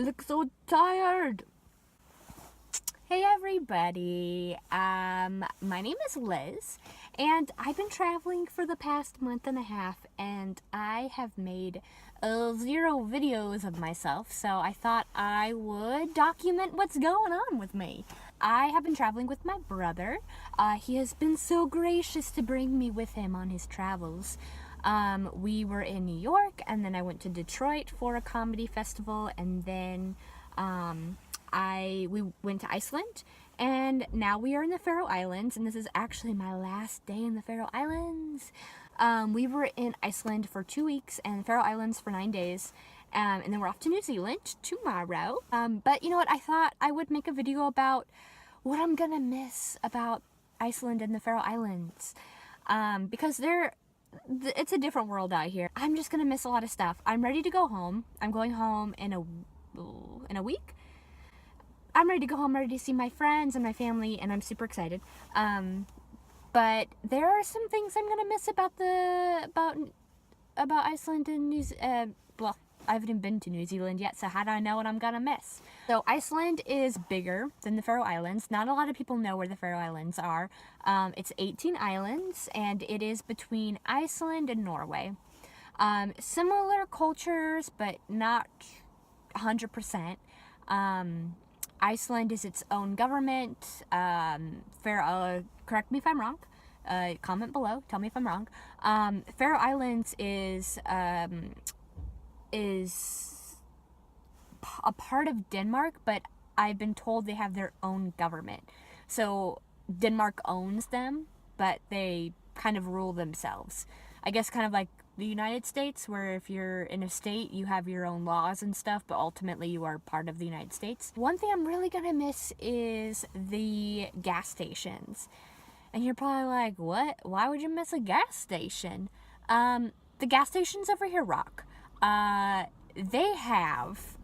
look so tired. Hey everybody, my name is Liz, and I've been traveling for the past month and a half, and I have made 0 videos of myself, so I thought I would document what's going on with me. I have been traveling with my brother. He has been so gracious to bring me with him on his travels. We were in New York, and then I went to Detroit for a comedy festival, and then we went to Iceland, and now we are in the Faroe Islands, and this is actually my last day in the Faroe Islands. We were in Iceland for 2 weeks and Faroe Islands for 9 days, and then we're off to New Zealand tomorrow. But you know what, I thought I would make a video about what I'm gonna miss about Iceland and the Faroe Islands, because it's a different world out here. I'm just gonna miss a lot of stuff. I'm ready to go home. I'm going home in a week. I'm ready to go home, ready to see my friends and my family, and I'm super excited. But there are some things I'm gonna miss about Iceland and New Zealand. Well, I haven't been to New Zealand yet, so how do I know what I'm gonna miss? So Iceland is bigger than the Faroe Islands. Not a lot of people know where the Faroe Islands are. It's 18 islands, and it is between Iceland and Norway. Similar cultures, but not 100%. Iceland is its own government. Correct me if I'm wrong. Comment below. Tell me if I'm wrong. Faroe Islands is a part of Denmark, but I've been told they have their own government. So Denmark owns them, but they kind of rule themselves. I guess kind of like the United States, where if you're in a state, you have your own laws and stuff, but ultimately you are part of the United States. One thing I'm really gonna miss is the gas stations. And you're probably like, what? Why would you miss a gas station? The gas stations over here rock. They have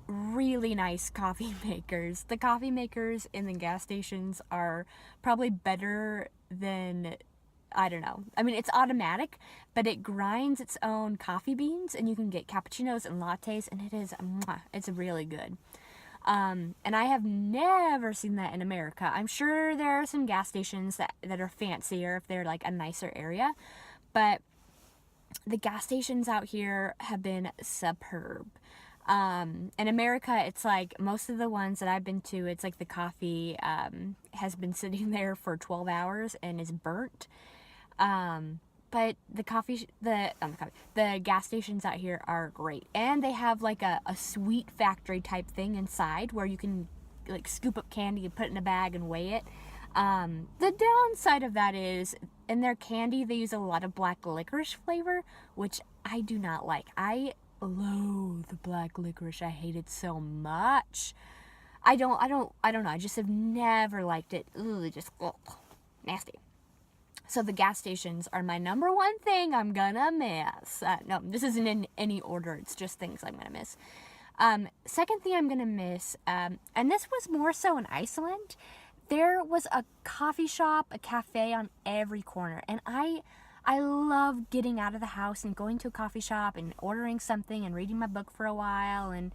really nice coffee makers. The coffee makers in the gas stations are probably better than, I don't know. I mean, it's automatic, but it grinds its own coffee beans, and you can get cappuccinos and lattes, and it's really good. And I have never seen that in America. I'm sure there are some gas stations that are fancier if they're like a nicer area, but the gas stations out here have been superb. In America, it's like most of the ones that I've been to, it's like the coffee has been sitting there for 12 hours and is burnt. But the gas stations out here are great, and they have like a sweet factory type thing inside where you can like scoop up candy and put it in a bag and weigh it. The downside of that is in their candy they use a lot of black licorice flavor, which I do not like. I loathe black licorice. I hate it so much. I don't know. I just have never liked it. Ugh, nasty. So the gas stations are my number one thing I'm gonna miss. No, this isn't in any order. It's just things I'm gonna miss. Second thing I'm gonna miss, and this was more so in Iceland, there was a coffee shop, a cafe on every corner. And I love getting out of the house and going to a coffee shop and ordering something and reading my book for a while and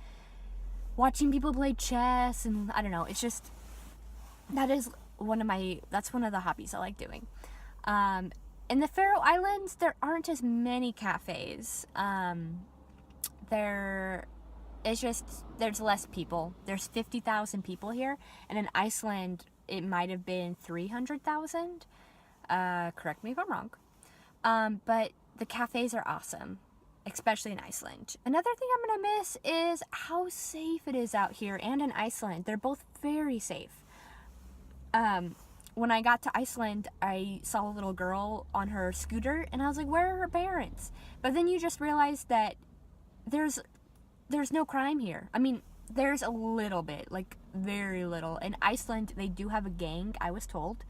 watching people play chess, and I don't know, it's just, that's one of the hobbies I like doing. In the Faroe Islands, there aren't as many cafes. There's less people. There's 50,000 people here, and in Iceland, it might have been 300,000. Correct me if I'm wrong. But the cafes are awesome, especially in Iceland. Another thing I'm gonna miss is how safe it is out here and in Iceland. They're both very safe. When I got to Iceland, I saw a little girl on her scooter, and I was like, where are her parents? But then you just realize that there's no crime here. I mean, there's a little bit, like very little. In Iceland, they do have a gang, I was told.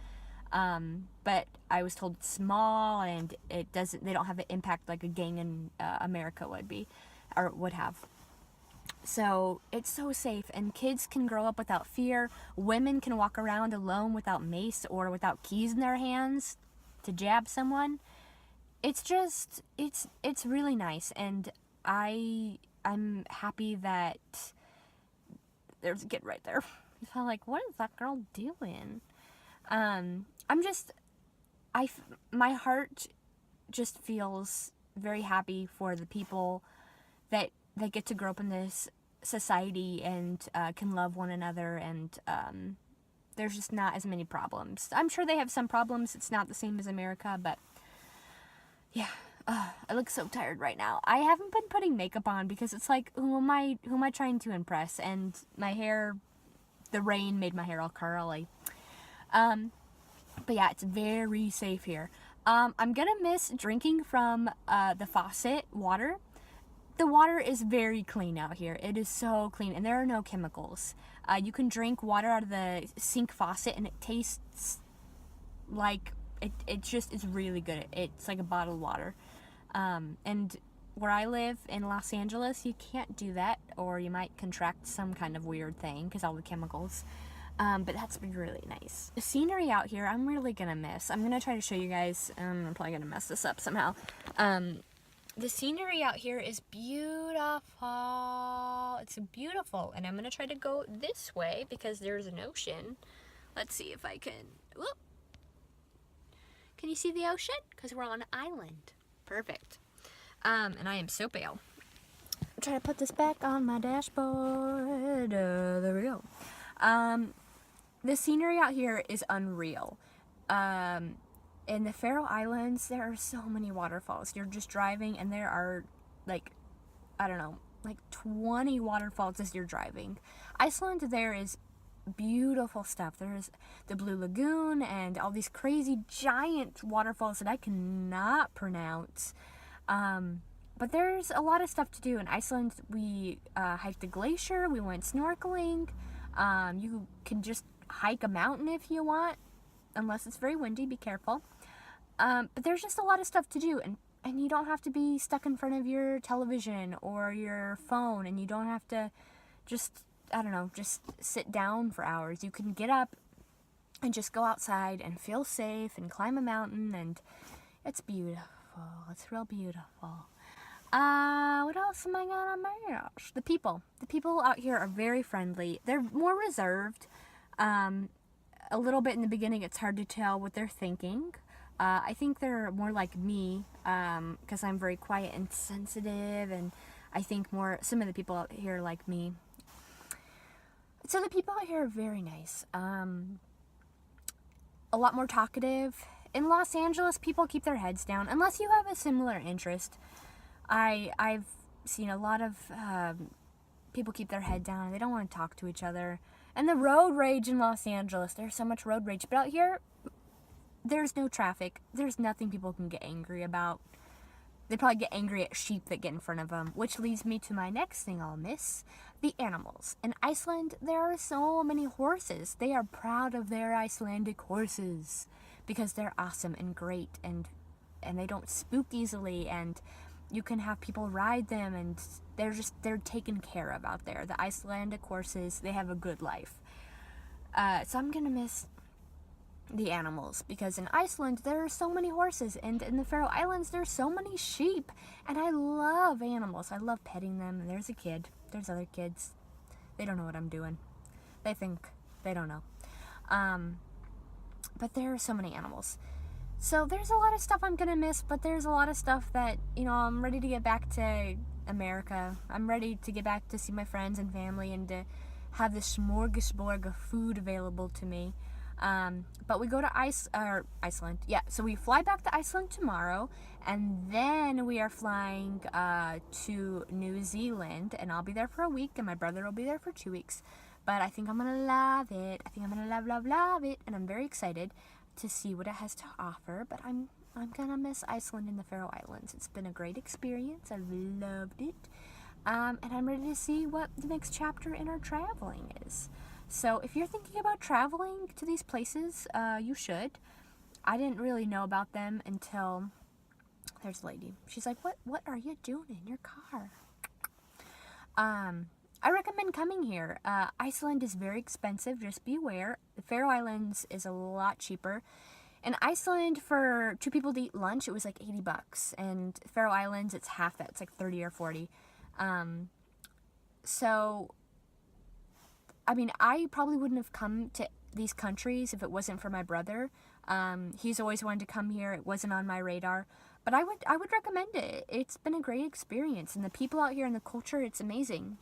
But I was told it's small, and they don't have an impact like a gang in America would be, or would have. So it's so safe, and kids can grow up without fear. Women can walk around alone without mace or without keys in their hands to jab someone. It's really nice, and I I'm happy that there's a kid right there. So I'm like, what is that girl doing? I'm just, my heart just feels very happy for the people that get to grow up in this society and can love one another, and there's just not as many problems. I'm sure they have some problems. It's not the same as America, but yeah. I look so tired right now. I haven't been putting makeup on because it's like, who am I trying to impress? And my hair, the rain made my hair all curly. But yeah, it's very safe here. I'm gonna miss drinking from the faucet water. The water is very clean out here. It is so clean, and there are no chemicals. You can drink water out of the sink faucet, and it tastes like it's really good. It's like a bottled water. And where I live in Los Angeles, you can't do that, or you might contract some kind of weird thing because all the chemicals. But that's been really nice. The scenery out here, I'm really gonna miss. I'm gonna try to show you guys. I'm probably gonna mess this up somehow. The scenery out here is beautiful. It's beautiful, and I'm gonna try to go this way because there's an ocean. Let's see if I can. Whoop. Can you see the ocean? Because we're on an island. Perfect. And I am so pale. I'm trying to put this back on my dashboard. There we go. The scenery out here is unreal. In the Faroe Islands, there are so many waterfalls. You're just driving, and there are, like, I don't know, like 20 waterfalls as you're driving. Iceland, there is beautiful stuff. There's the Blue Lagoon and all these crazy giant waterfalls that I cannot pronounce. But there's a lot of stuff to do. In Iceland, we hiked a glacier. We went snorkeling. You can just hike a mountain if you want, unless it's very windy. Be careful. But there's just a lot of stuff to do, and you don't have to be stuck in front of your television or your phone, and you don't have to just, I don't know, just sit down for hours. You can get up and just go outside and feel safe and climb a mountain, and it's beautiful. It's real beautiful. What else am I gonna mention? The people out here are very friendly. They're more reserved. A little bit in the beginning, it's hard to tell what they're thinking. I think they're more like me, because I'm very quiet and sensitive, and I think some of the people out here are like me. So the people out here are very nice. A lot more talkative. In Los Angeles, people keep their heads down, unless you have a similar interest. I've seen a lot of people keep their head down. They don't want to talk to each other. And the road rage in Los Angeles, there's so much road rage. But out here, there's no traffic. There's nothing people can get angry about. They probably get angry at sheep that get in front of them, which leads me to my next thing I'll miss, the animals. In Iceland, there are so many horses. They are proud of their Icelandic horses because they're awesome and great, and they don't spook easily, and you can have people ride them, and they're taken care of out there. The Icelandic horses, they have a good life. So I'm gonna miss the animals, because in Iceland there are so many horses, and in the Faroe Islands there's so many sheep, and I love animals. I love petting them. And there's a kid. There's other kids. They don't know what I'm doing. They think they don't know. But there are so many animals. So there's a lot of stuff I'm gonna miss, but there's a lot of stuff that, I'm ready to get back to America. I'm ready to get back to see my friends and family, and to have this smorgasbord of food available to me. But we go to Iceland. Yeah, so we fly back to Iceland tomorrow, and then we are flying to New Zealand, and I'll be there for a week, and my brother will be there for 2 weeks. But I think I'm gonna love it. I think I'm gonna love it, and I'm very excited to see what it has to offer. But I'm gonna miss Iceland and the Faroe Islands. It's been a great experience. I've loved it. And I'm ready to see what the next chapter in our traveling is. So if you're thinking about traveling to these places, you should. I didn't really know about them until there's a lady. She's like, what are you doing in your car? I recommend coming here. Iceland is very expensive, just be aware. The Faroe Islands is a lot cheaper. In Iceland, for 2 people to eat lunch, it was like $80. And Faroe Islands, it's half that. It's like 30 or 40. So, I mean, I probably wouldn't have come to these countries if it wasn't for my brother. He's always wanted to come here. It wasn't on my radar, but I would recommend it. It's been a great experience, and the people out here and the culture, it's amazing.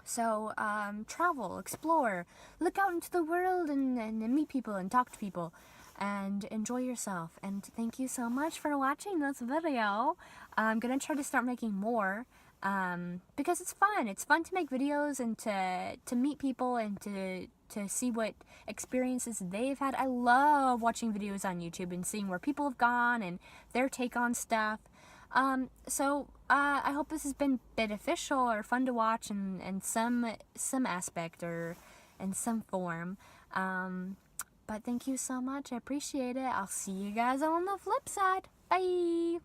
So, travel, explore, look out into the world and meet people and talk to people and enjoy yourself. And thank you so much for watching this video. I'm going to try to start making more because it's fun. It's fun to make videos and to meet people and to see what experiences they've had. I love watching videos on YouTube and seeing where people have gone and their take on stuff. I hope this has been beneficial or fun to watch in some aspect or in some form. But thank you so much. I appreciate it. I'll see you guys on the flip side. Bye!